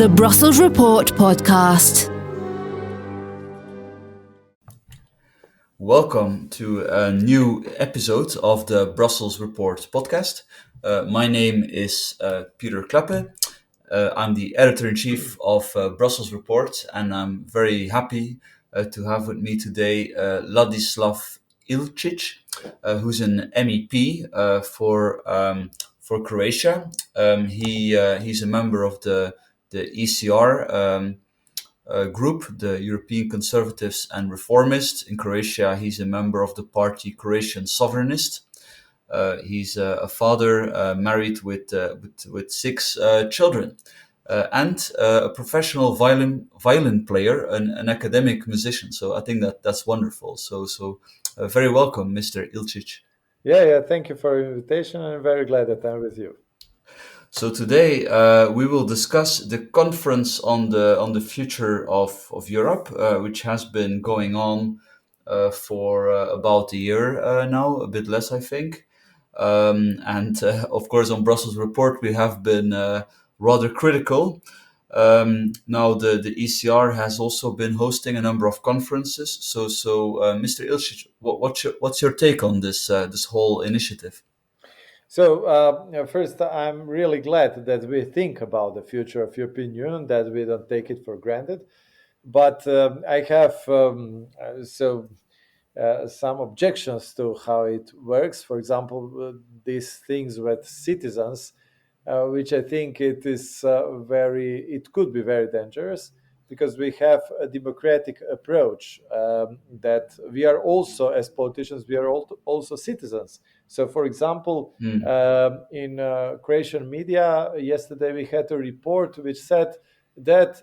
The Brussels Report podcast. Welcome to a new episode of the Brussels Report podcast. My name is Pieter Cleppe. I'm the editor-in-chief of Brussels Report, and I'm very happy to have with me today Ladislav Ilčić, who's an MEP for Croatia. He's a member of the ECR group, the European Conservatives and Reformists. In Croatia, he's a member of the party Croatian Sovereignists. He's a father, married with 6 children, and a professional violin player, an academic musician. So I think that's wonderful. So very welcome, Mr. Ilčić. Yeah. Thank you for your invitation. I'm very glad that I'm with you. So today we will discuss the conference on the future of Europe, which has been going on for about a year now, a bit less, I think. And of course, on Brussels Report, we have been rather critical. Now, the ECR has also been hosting a number of conferences. So Mr. Ilčić, what's your take on this whole initiative? So first, I'm really glad that we think about the future of European Union, that we don't take it for granted. But I have some objections to how it works. For example, these things with citizens, which I think it could be very dangerous, because we have a democratic approach that we are also, as politicians, we are also citizens. So, for example, in Croatian media yesterday, we had a report which said that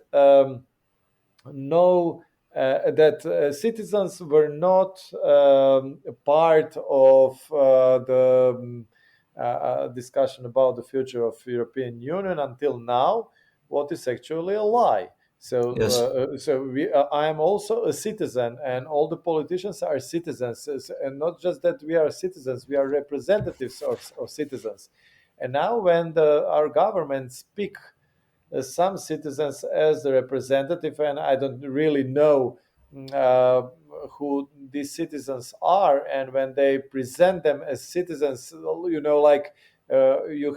citizens were not part of the discussion about the future of European Union until now, what is actually a lie. So, Yes. I am also a citizen, and all the politicians are citizens, and not just that we are citizens, we are representatives of citizens. And now, when our governments pick some citizens as the representative, and I don't really know who these citizens are, and when they present them as citizens, you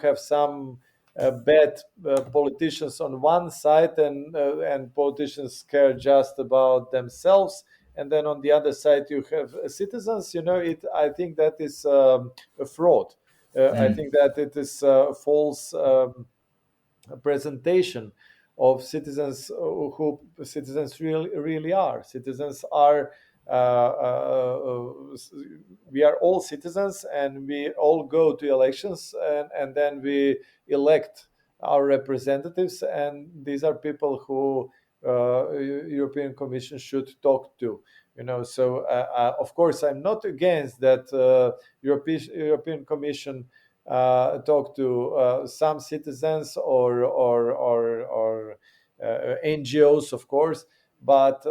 have some bad politicians on one side, and politicians care just about themselves, and then on the other side you have citizens. I think that is a fraud. I think that it is a false presentation of citizens, who citizens really are. Citizens are we are all citizens, and we all go to elections, and then we elect our representatives, and these are people who European Commission should talk to. So of course I'm not against that European Commission talk to some citizens or NGOs, of course, but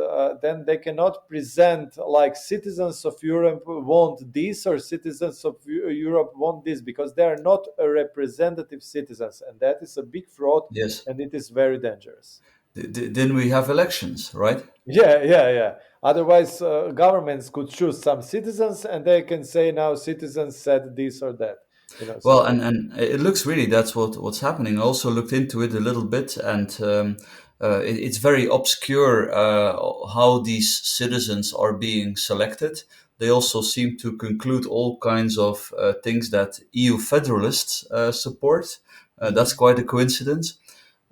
then they cannot present like citizens of Europe want this or citizens of Europe want this, because they are not a representative citizens, and that is a big fraud. Yes. And it is very dangerous. Then we have elections, right? Yeah. Otherwise, governments could choose some citizens, and they can say now citizens said this or that. Well, and it looks really that's what's happening. I also looked into it a little bit, and it's very obscure how these citizens are being selected. They also seem to conclude all kinds of things that EU federalists support. That's quite a coincidence.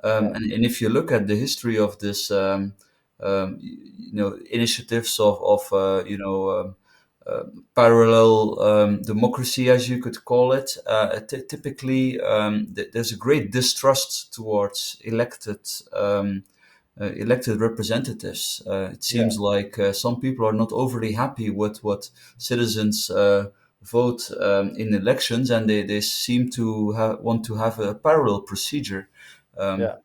And if you look at the history of this, initiatives of parallel democracy, as you could call it, typically there's a great distrust towards elected representatives. It seems like some people are not overly happy with what citizens vote in elections, and they seem to want to have a parallel procedure. That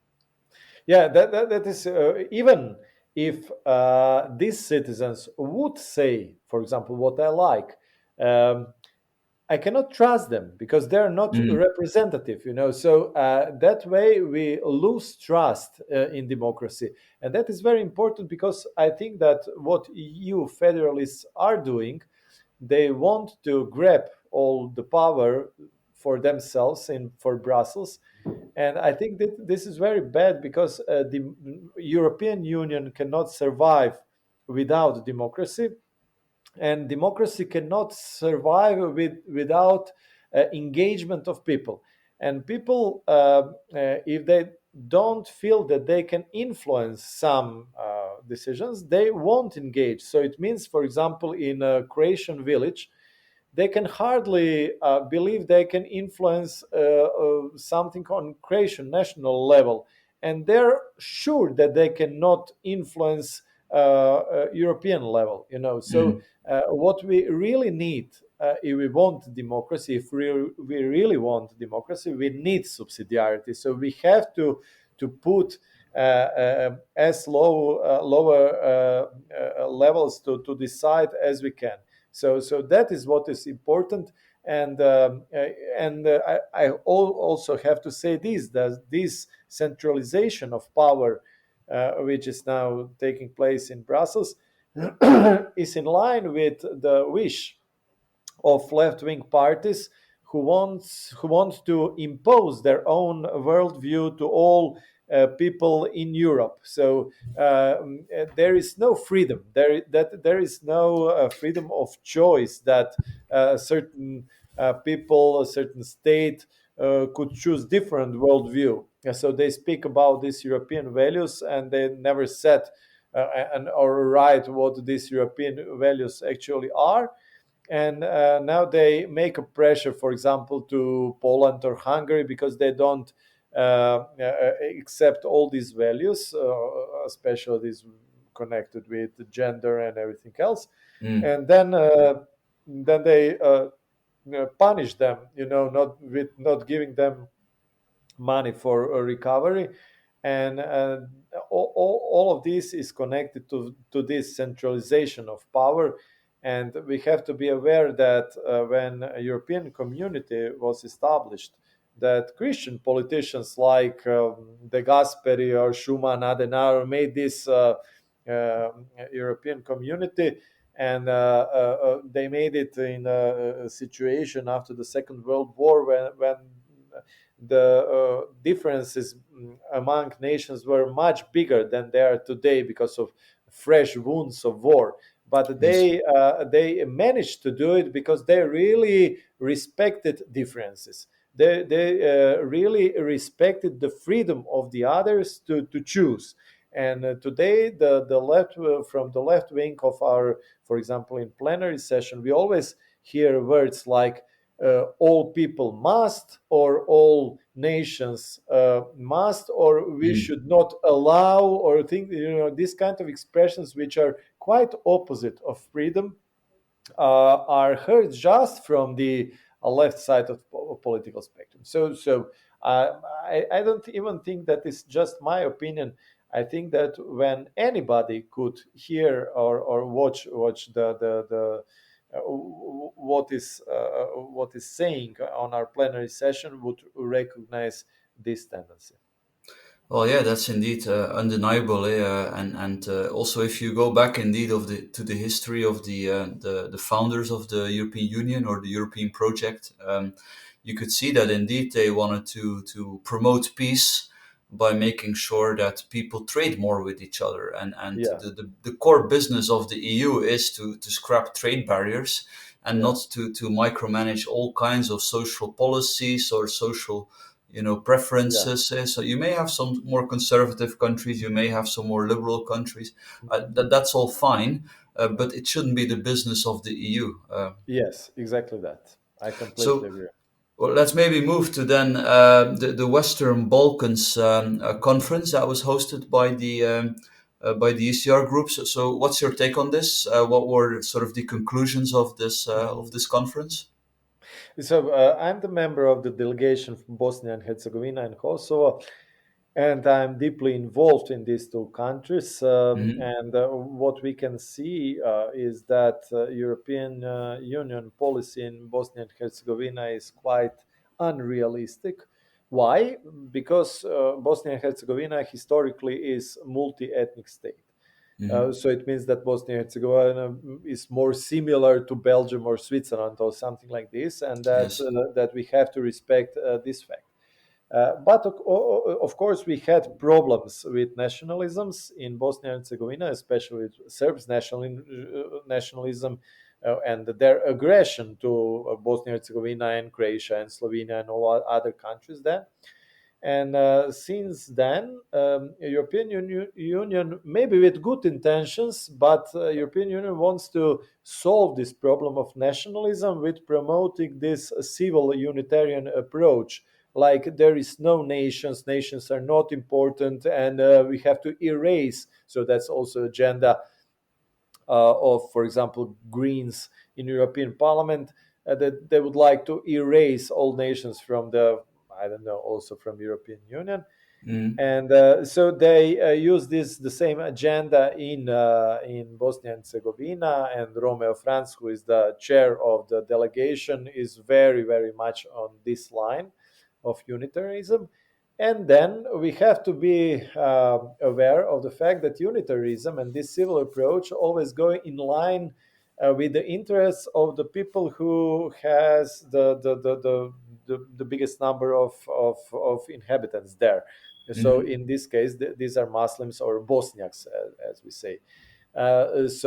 is even if these citizens would say, for example, what I like. I cannot trust them because they're not representative, So that way we lose trust in democracy, and that is very important because I think that what EU federalists are doing, they want to grab all the power for themselves and for Brussels, and I think that this is very bad because the European Union cannot survive without democracy, and democracy cannot survive without engagement of people. And people, if they don't feel that they can influence some decisions, they won't engage. So it means, for example, in a Croatian village, they can hardly believe they can influence something on Croatian national level, and they're sure that they cannot influence European level. So what we really need, if we want democracy, if we really want democracy, we need subsidiarity. So we have to put as lower levels to decide as we can. So that is what is important, and also have to say this, that this centralization of power, which is now taking place in Brussels, is in line with the wish of left-wing parties who want to impose their own worldview to all people in Europe. So there is no freedom. There is no freedom of choice that certain people, a certain state could choose different worldview. So they speak about these European values, and they never said or write what these European values actually are. And now they make a pressure, for example, to Poland or Hungary because they don't accept all these values, especially these connected with gender and everything else. And then they punish them, not giving them money for a recovery. And all of this is connected to this centralization of power. And we have to be aware that when a European community was established, that Christian politicians like De Gasperi or Schuman, Adenauer made this European community, and they made it in a situation after the Second World War when the differences among nations were much bigger than they are today because of fresh wounds of war. But they managed to do it because they really respected differences. They really respected the freedom of the others to choose. And today, the left from the left wing of our, for example, in plenary session, we always hear words like all people must, or all nations must, or we should not allow, or think, these kind of expressions which are quite opposite of freedom are heard just from the left side of political spectrum. So I don't even think that is just my opinion. I think that when anybody could hear or watch the what is saying on our plenary session would recognize this tendency. Well, yeah, that's indeed undeniable, and also if you go back indeed to the history of the founders of the European Union or the European project, you could see that indeed they wanted to promote peace by making sure that people trade more with each other, and Yeah. the core business of the EU is to scrap trade barriers and not to micromanage all kinds of social policies or social preferences. So you may have some more conservative countries, you may have some more liberal countries. That's all fine, but it shouldn't be the business of the EU. Yes, exactly that. I completely So, agree. well, let's maybe move to then the Western Balkans conference that was hosted by the ECR group. So, what's your take on this? What were sort of the conclusions of this conference? So I'm the member of the delegation from Bosnia and Herzegovina and Kosovo, and I'm deeply involved in these two countries. Hmm. And what we can see is that European Union policy in Bosnia and Herzegovina is quite unrealistic. Why? Because Bosnia and Herzegovina historically is multi-ethnic state. Hmm. So it means that Bosnia and Herzegovina is more similar to Belgium or Switzerland or something like this, and Yes. that we have to respect this fact. But of course, we had problems with nationalisms in Bosnia and Herzegovina, especially with Serbs' nationalism and their aggression to Bosnia and Herzegovina and Croatia and Slovenia and all other countries there. And since then, European Union, maybe with good intentions, but European Union wants to solve this problem of nationalism with promoting this civil unitarian approach. Like there is no nations, nations are not important, and we have to erase. So that's also agenda of, for example, Greens in European Parliament, that they would like to erase all nations from the, I don't know, also from European Union. Hmm. And so they use this the same agenda in Bosnia and Herzegovina, and Romeo Franz, who is the chair of the delegation, is very much on this line of unitarianism. And then we have to be aware of the fact that unitarianism and this civil approach always go in line with the interests of the people who has the biggest number of inhabitants there. So Hmm. in this case, these are Muslims or Bosniaks, as we say. Of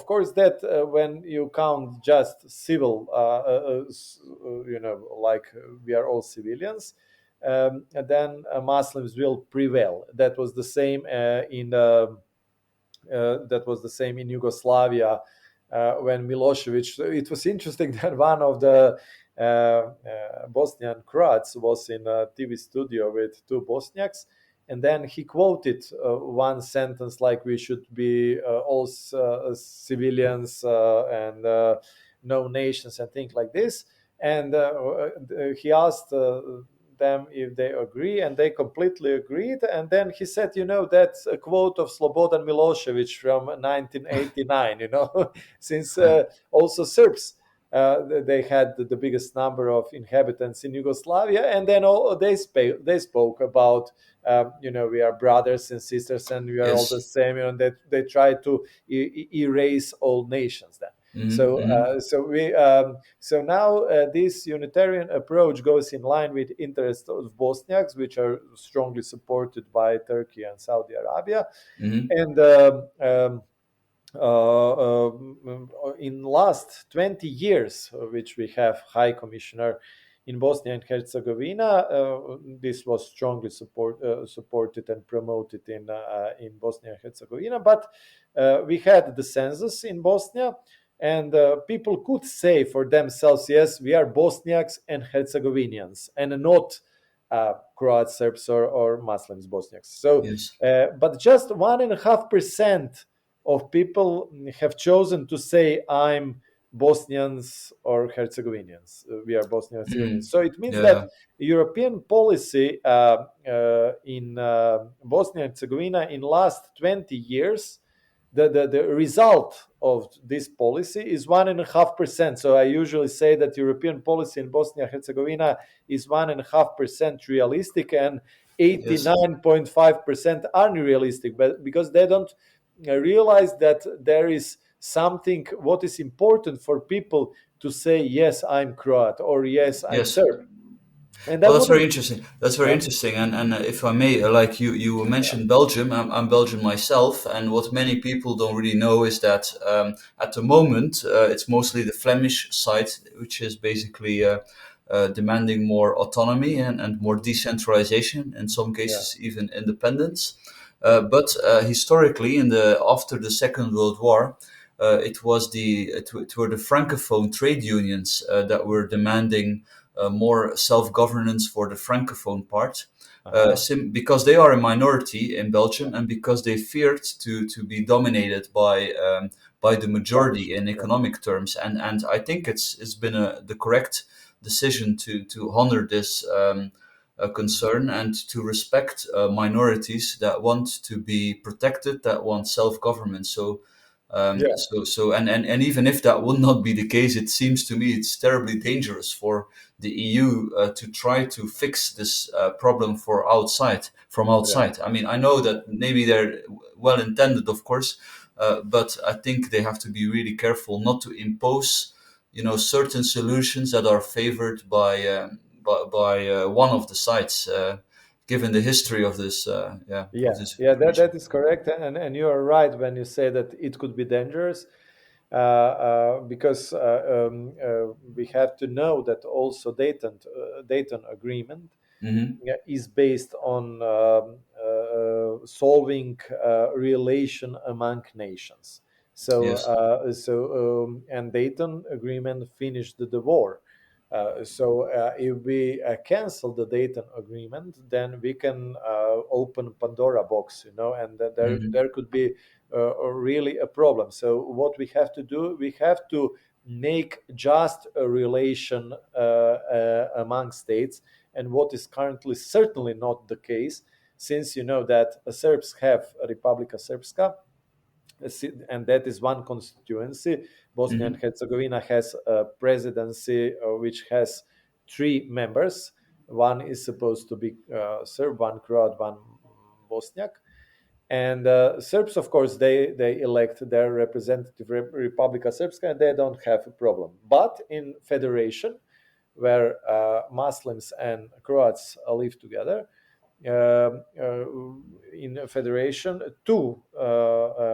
course, that when you count just civil, like we are all civilians, then Muslims will prevail. That was the same in Yugoslavia when Milosevic. It was interesting that one of the Bosnian Croats was in a TV studio with two Bosniaks, and then he quoted one sentence like, "We should be all civilians and no nations," and things like this. And he asked them if they agree, and they completely agreed. And then he said, that's a quote of Slobodan Milosevic from 1989, since also Serbs, they had the biggest number of inhabitants in Yugoslavia, and then they spoke about, we are brothers and sisters, and we are all the Yes. same, and they try to erase all nations then. Hmm. So, Hmm. so now this Unitarian approach goes in line with interests of Bosniaks, which are strongly supported by Turkey and Saudi Arabia, Hmm. and in last 20 years, which we have High Commissioner in Bosnia and Herzegovina, this was strongly supported and promoted in Bosnia and Herzegovina. But we had the census in Bosnia, and people could say for themselves, yes, we are Bosniaks and Herzegovinians, and not Croats, Serbs, or Muslims, Bosniaks. So, Yes. but just 1.5% of people have chosen to say, I'm Bosnians or Herzegovinians. We are Bosnian Herzegovinians. Mm. So it means that Yeah. European policy in Bosnia and Herzegovina in last 20 years, the result of this policy is 1.5%. So I usually say that European policy in Bosnia and Herzegovina is 1.5% realistic and Yes. 89.5% unrealistic, but because they don't realize that there is something what is important for people to say, yes, I'm Croat, or yes, I'm Yes. Serb, and Well, that that's very wouldn't. interesting. That's very Yeah, interesting. And if I may, like you mentioned Belgium. I'm Belgian myself, and what many people don't really know is that at the moment it's mostly the Flemish side which is basically demanding more autonomy and more decentralization. In some yeah, cases, even independence. But historically, in the after the Second World War, it were the francophone trade unions that were demanding more self-governance for the francophone part, uh-huh. because they are a minority in Belgium and because they feared to be dominated by the Flemish, majority in yeah, economic terms. And I think it's been the correct decision to honor this. concern, and to respect minorities that want to be protected, that want self-government. Yeah, And even if that would not be the case, it seems to me it's terribly dangerous for the EU to try to fix this problem from yeah, outside. I mean, I know that maybe they're well intended, of course, but I think they have to be really careful not to impose, certain solutions that are favored by one of the sides, given the history of this, of yeah, this yeah. That region. that is correct, and you are right when you say that it could be dangerous, because we have to know that also Dayton Agreement, Hmm. yeah, is based on solving relation among nations. Yes. And Dayton Agreement finished the war. If we cancel the Dayton Agreement, then we can open Pandora box, and there Hmm. could be really a problem. So what we have to do, we have to make just a relation among states, and what is currently certainly not the case, since you know that Serbs have a Republika Srpska, and that is one constituency. Bosnia and Hmm. Herzegovina has a presidency which has three members. One is supposed to be Serb, one Croat, one Bosniak. And Serbs, of course, they elect their representative Republika Srpska, and they don't have a problem. But in federation, where Muslims and Croats live together, in a federation, two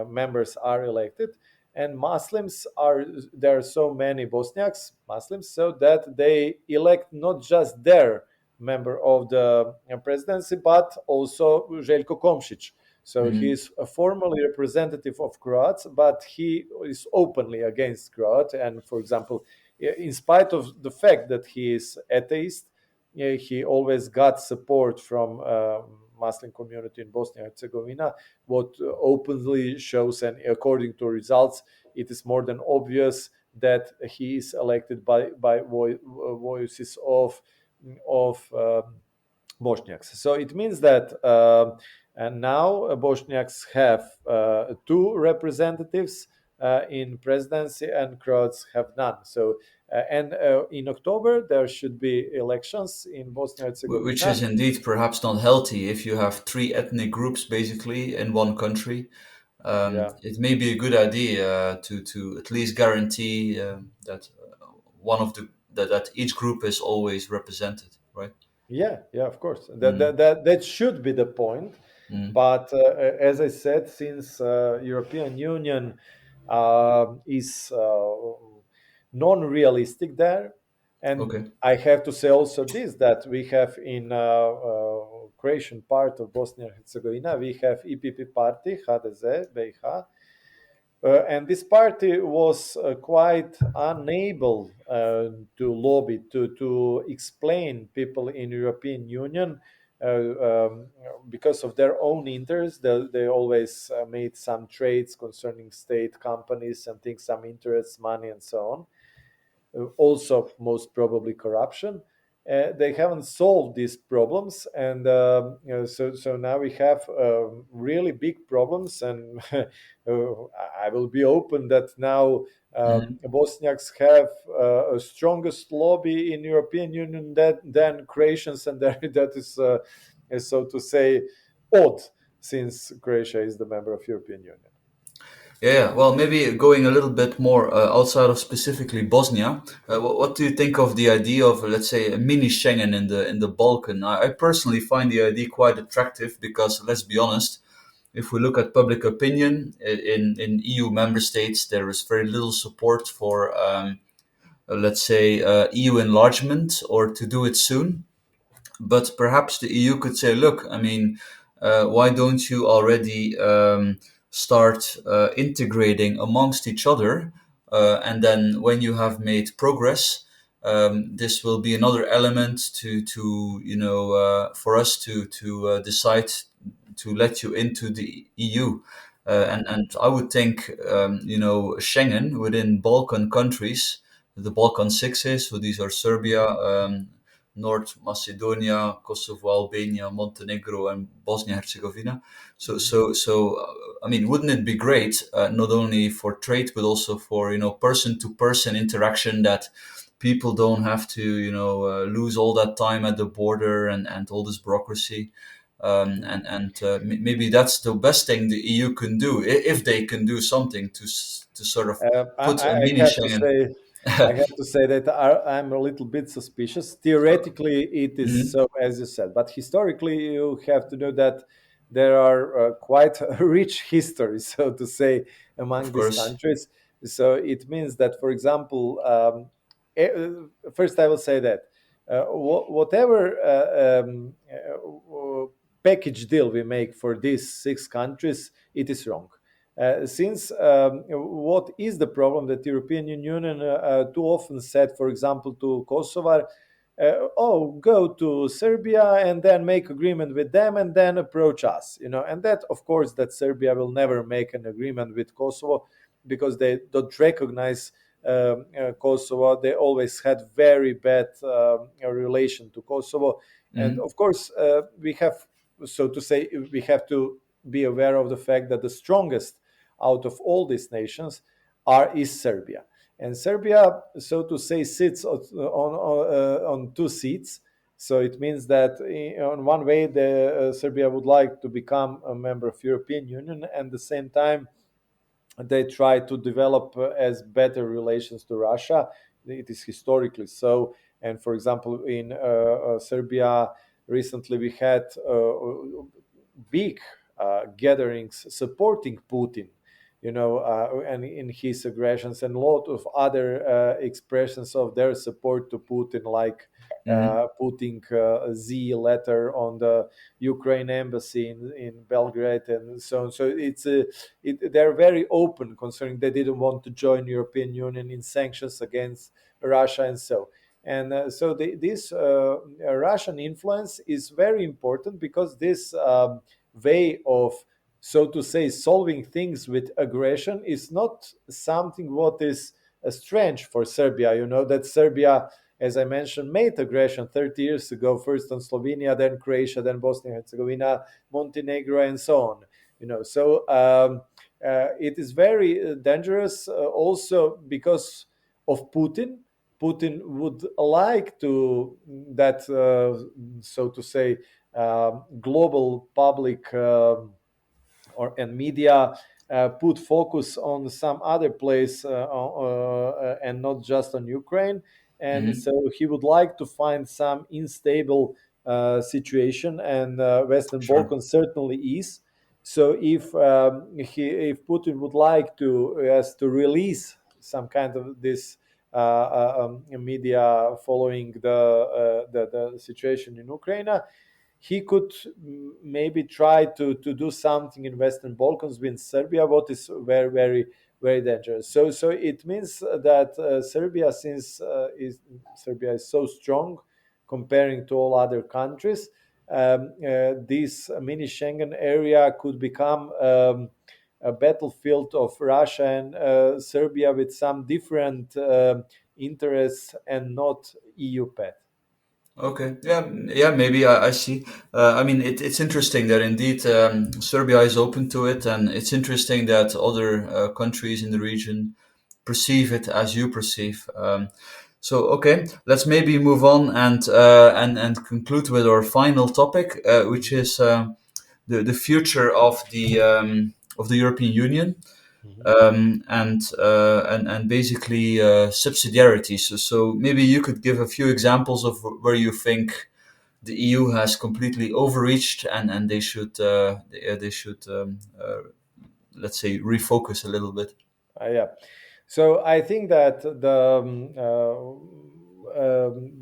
members are elected, and Muslims are there are so many Bosniaks Muslims, so that they elect not just their member of the presidency, but also Željko Komšić. So he Hmm. is a formally representative of Croats, but he is openly against Croat. And for example, in spite of the fact that he is atheist, yeah, he always got support from Muslim community in Bosnia and Herzegovina, what openly shows, and according to results, it is more than obvious that he is elected by voices of Bosniaks. So it means that and now Bosniaks have two representatives in presidency, and Croats have none. So and in October there should be elections in Bosnia and Which Herzegovina. is indeed perhaps not healthy if you have three ethnic groups basically in one country. Yeah, It may be a good idea to at least guarantee that one of the that each group is always represented, right? yeah, yeah. Of course, Mm. that should be the point. Mm. But as I said, since European Union is non-realistic there, and Okay. I have to say also this, that we have in Croatian part of Bosnia and Herzegovina, we have EPP party HDZ BiH, and this party was quite unable to lobby, to explain people in European Union, because of their own interests. They always made some trades concerning state companies and things, some interests, money, and so on, also most probably corruption. They haven't solved these problems, and so now we have really big problems. And I will be open that now Mhm. Bosniaks have a strongest lobby in European Union than Croatians, and that is so to say odd, since Croatia is the member of European Union. Yeah, well, maybe going a little bit more outside of specifically Bosnia, what do you think of the idea of, let's say, a mini Schengen in the Balkan? I personally find the idea quite attractive because, let's be honest, if we look at public opinion in EU member states, there is very little support for, let's say, EU enlargement or to do it soon. But perhaps the EU could say, look, I mean, why don't you already start integrating amongst each other? And then when you have made progress, this will be another element to for us to decide to let you into the EU. And I would think, Schengen within Balkan countries, the Balkan sixes, so these are Serbia, North Macedonia, Kosovo, Albania, Montenegro, and Bosnia-Herzegovina. I mean, wouldn't it be great, not only for trade, but also for, person-to-person interaction, that people don't have to, lose all that time at the border and all this bureaucracy. Maybe that's the best thing the EU can do, if they can do something to sort of put a I mini have to Schengen. say, I have to say that I'm a little bit suspicious. Theoretically, it is Mhm. so, as you said, but historically, you have to know that there are quite a rich history, so to say, Of among these course. countries. So it means that, for example, first I will say that whatever package deal we make for these 6 countries, it is wrong. Since what is the problem that European Union too often said, for example, to Kosovo, oh, go to Serbia and then make agreement with them and then approach us, and that, of course, that Serbia will never make an agreement with Kosovo because they don't recognize Kosovo. They always had very bad relation to Kosovo, and Mhm. of course, we have, so to say, we have to be aware of the fact that the strongest out of all these nations is Serbia. And Serbia, so to say, sits on 2 seats. So it means that on one way, Serbia would like to become a member of European Union, and at the same time, they try to develop as better relations to Russia. It is historically so. And for example, in Serbia, recently we had big gatherings supporting Putin, and in his aggressions, and a lot of other expressions of their support to Putin, like Mhm. putting a Z letter on the Ukraine embassy in Belgrade and so on. So they're very open concerning they didn't want to join European Union in sanctions against Russia and so. And this Russian influence is very important because this way of, so to say, solving things with aggression is not something what is strange for Serbia. You know that Serbia, as I mentioned, made aggression 30 years ago, first on Slovenia, then Croatia, then Bosnia and Herzegovina, Montenegro, and so on. It is very dangerous also because of Putin. Putin would like to that, so to say, global public and media put focus on some other place and not just on Ukraine. And Mhm. so he would like to find some unstable situation, and Western Sure. Balkans certainly is. So if Putin would like to to release some kind of this media following the situation in Ukraine, he could maybe try to do something in Western Balkans with Serbia, what is very, very, very dangerous. So it means that Serbia is so strong comparing to all other countries, this mini Schengen area could become a battlefield of Russia and Serbia with some different interests and not EU path. Okay. Yeah. Yeah. Maybe I see. I mean, it's interesting that indeed Serbia is open to it, and it's interesting that other countries in the region perceive it as you perceive. Okay, let's maybe move on and conclude with our final topic, which is the future of the European Union, Mhm. and basically subsidiarity. So maybe you could give a few examples of where you think the EU has completely overreached, and they should let's say refocus a little bit. Yeah. So I think that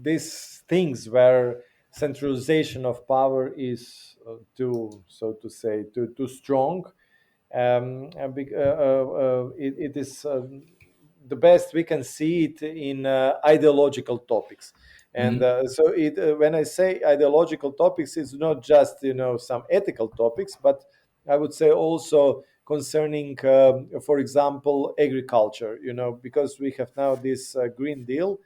these things where centralization of power is too, so to say, too strong, it is the best we can see it in ideological topics. And Hmm. when I say ideological topics, it's not just some ethical topics, but I would say also concerning, for example, agriculture. Because we have now this Green Deal,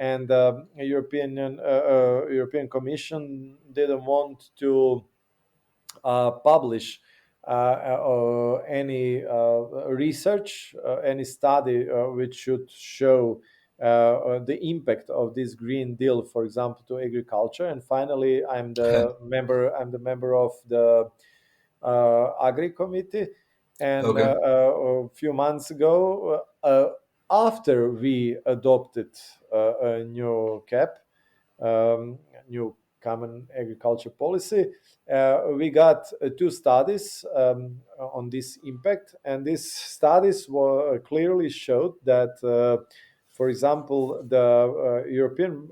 and European Commission didn't want to publish any research, any study which should show the impact of this Green Deal, for example, to agriculture. And finally, I'm the member of the Agri Committee. And Okay. a few months ago, after we adopted a new CAP, new Common Agriculture Policy, we got two studies on this impact, and these studies clearly showed that, for example, the European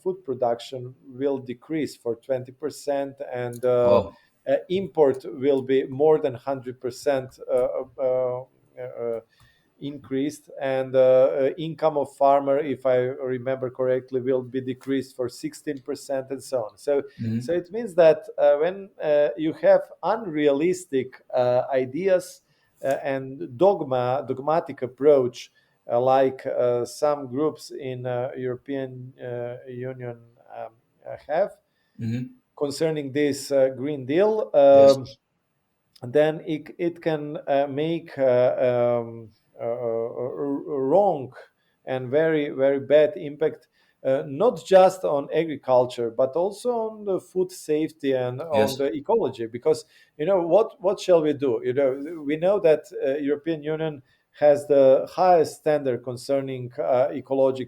food production will decrease for 20%, and Wow. import will be more than 100% increased, and income of farmer, if I remember correctly, will be decreased for 16%, and so on. So Mhm. it means that when you have unrealistic ideas and dogmatic approach, like some groups in European Union have Mhm. concerning this Green Deal, Yes. then it can make wrong and very, very bad impact, not just on agriculture, but also on the food safety and on Yes. the ecology. Because what shall we do? We know that European Union has the highest standard concerning ecology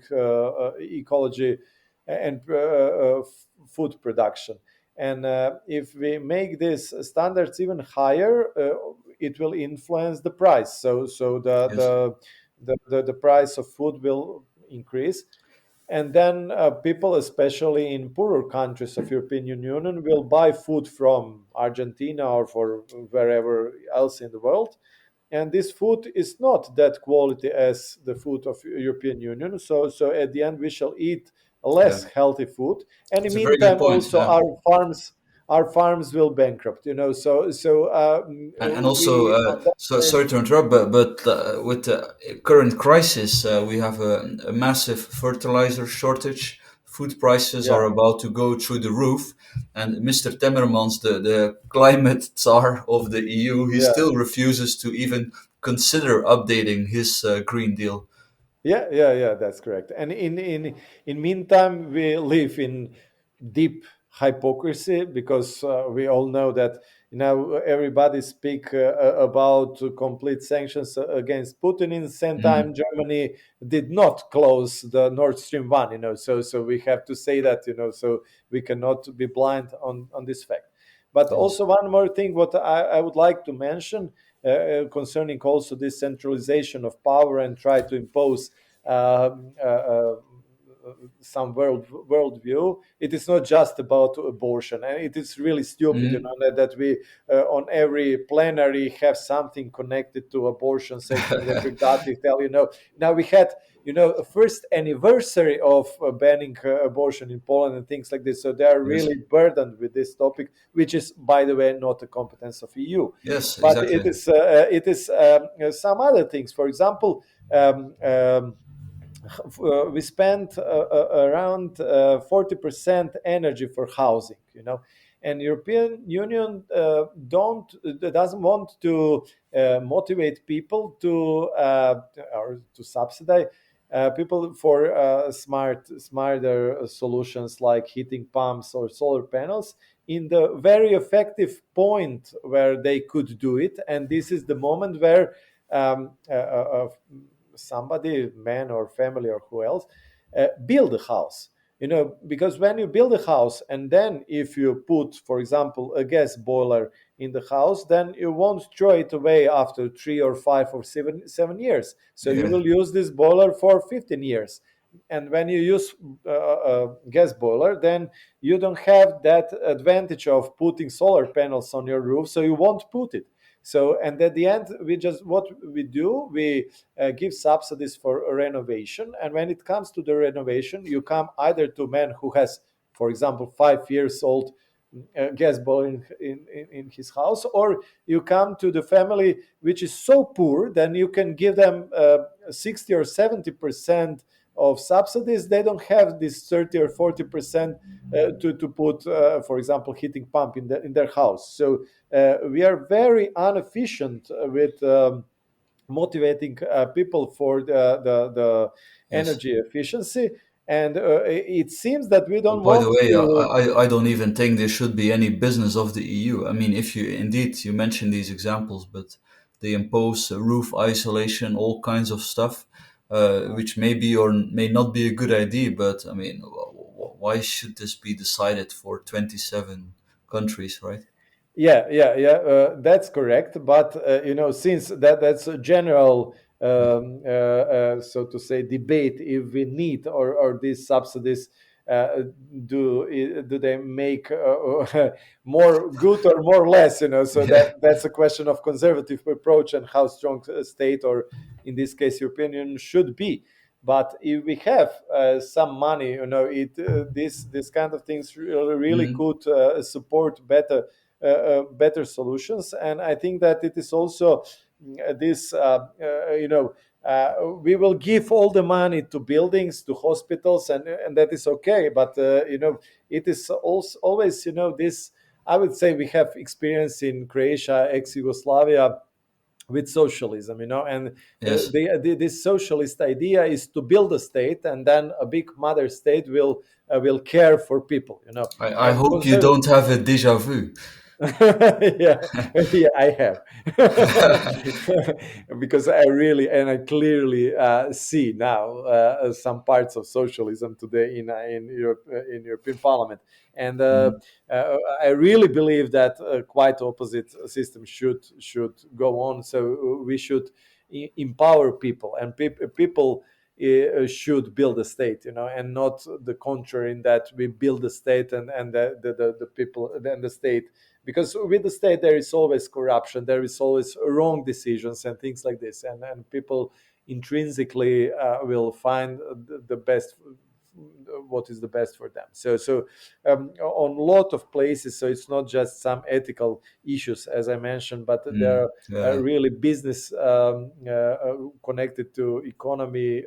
and food production. And if we make these standards even higher, it will influence the price. So Yes. the price of food will increase, and then people, especially in poorer countries of European Union, will buy food from Argentina or for wherever else in the world, and this food is not that quality as the food of European Union. So at the end, we shall eat Yeah. less healthy food, and in It's the a very good meantime, point. also Yeah. our farms will bankrupt. And also, We on that so way. sorry to interrupt, but with the current crisis, we have a massive fertilizer shortage. Food prices are Yeah. about to go through the roof, and Mr. Timmermans, the climate czar of the EU, he Yeah. still refuses to even consider updating his Green Deal. Yeah, that's correct. And in meantime, we live in deep hypocrisy, because we all know that everybody speak about complete sanctions against Putin. In the same Mhm. time, Germany did not close the Nord Stream 1. So we have to say that. So we cannot be blind on this fact. But Yes. also one more thing, what I would like to mention concerning also this centralization of power and try to impose um, uh, uh, some worldview. It is not just about abortion, and it is really stupid, Mhm. that we on every plenary have something connected to abortion, sexual and reproductive health. Now we had a first anniversary of banning abortion in Poland and things like this. So they are Yes. really burdened with this topic, which is, by the way, not a competence of EU. Yes. But Exactly. it is some other things. For example, we spend around 40% energy for housing, and European Union doesn't want to motivate people to or to subsidize people for smarter solutions like heating pumps or solar panels in the very effective point where they could do it. And this is the moment where somebody, man or family or who else, build a house. Because when you build a house, and then if you put, for example, a gas boiler in the house, then you won't throw it away after 3 or 5 or 7 years. So you Yeah. will use this boiler for 15 years. And when you use a gas boiler, then you don't have that advantage of putting solar panels on your roof, so you won't put it. So, and at the end, what we do, we give subsidies for renovation. And when it comes to the renovation, you come either to man who has, for example, 5 years old gas boiler in his house, or you come to the family which is so poor, then you can give them 60 or 70% of subsidies, they don't have this 30 or 40% to put, for example, heating pump in their house. So we are very inefficient with motivating people for the Yes. energy efficiency. And it seems that we don't By the want way, to. I don't even think there should be any business of the EU. I mean, if you mentioned these examples, but they impose roof isolation, all kinds of stuff, which may be or may not be a good idea. But I mean, why should this be decided for 27 countries, right? Yeah. That's correct. But since that's a general, so to say, debate if we need or these subsidies. Do they make more good or more less? So Yeah. that's a question of conservative approach and how strong a state, or in this case, European Union, should be. But if we have some money, this kind of things really Mhm. could support better solutions. And I think that it is also this, we will give all the money to buildings, to hospitals, and that is okay. But it is also always, this. I would say we have experience in Croatia, ex-Yugoslavia, with socialism, and Yes. this socialist idea is to build a state, and then a big mother state will care for people, I and hope you don't have a déjà vu. yeah, yeah, I have, because I clearly see now some parts of socialism today in Europe, in European Parliament, and Mhm. I really believe that quite opposite system should go on. So we should empower people, and people should build a state, and not the contrary, in that we build a state and the people and the state, because with the state there is always corruption, there is always wrong decisions and things like this, and people intrinsically will find the best, what is the best for them. So on a lot of places, so it's not just some ethical issues, as I mentioned, but there Mm. are Yeah. really business connected to economy,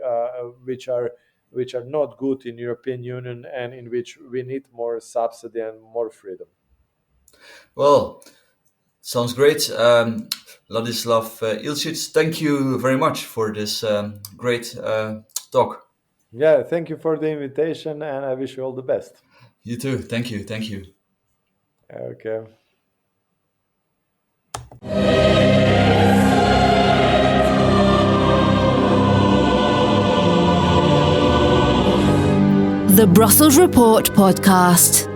which are not good in European Union, and in which we need more subsidy and more freedom. Well, sounds great. Ladislav Ilčić, thank you very much for this great talk. Yeah, thank you for the invitation, and I wish you all the best. You too. Thank you. Thank you. Okay. The Brussels Report podcast.